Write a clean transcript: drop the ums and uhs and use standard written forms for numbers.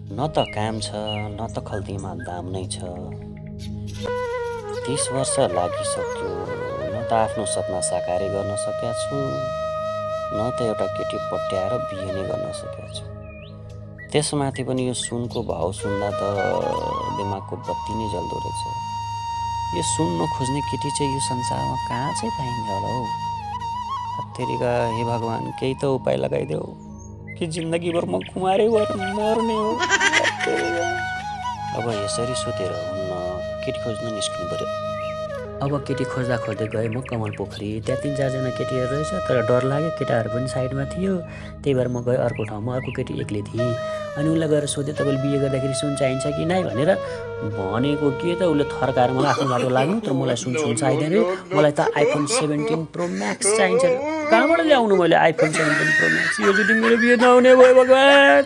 न त काम छ न त खल्तीमा दाम नै छ। 30 वर्ष लागिसक्यो, न त आफ्नो सपना साकारै गर्न सकेका छु, न त एउटा केटी पट्याएर बिहे नै गर्न सकेका छु। त्यसमाथि पनि यो सुनको भाउ सुन्दा त दिमागको बत्ती नै जल्दो रहेछ। यो सुन नखोज्ने केटी चाहिँ यो संसारमा कहाँ चाहिँ पाइन्छ होला हौ। हत्तेरीका हे भगवान्, केही त उपाय लगाइदेऊ कि जिन्दगीभर म कुमारै भएर मर्ने हो। अब यसरी सुतेर हुन्न, केटी खोज्न निस्किनु पर्यो। अब केटी खोज्दा खोज्दै गएँ म कमल पोखरी। त्यहाँ 3-4 केटीहरू रहेछ, तर डर लाग्यो, केटाहरू पनि साइडमा थियो। त्यही भएर म गएँ अर्को ठाउँमा, अर्को केटी एक्लै थिएँ। अनि उसलाई गएर सोधेँ तपाईँले बिहे गर्दाखेरि सुन चाहिन्छ कि नै भनेर। भनेको के त उसले थर्काएर मलाई आफ्नो बाटो लाग्नु, तर मलाई सुन चाहिँदैन, मलाई त iPhone 17 Pro Max चाहिन्छ। कहाँबाट ल्याउनु मैले iPhone 17 Pro Max? योचोटि मेरो बिहे नहुने भयो भगवान्।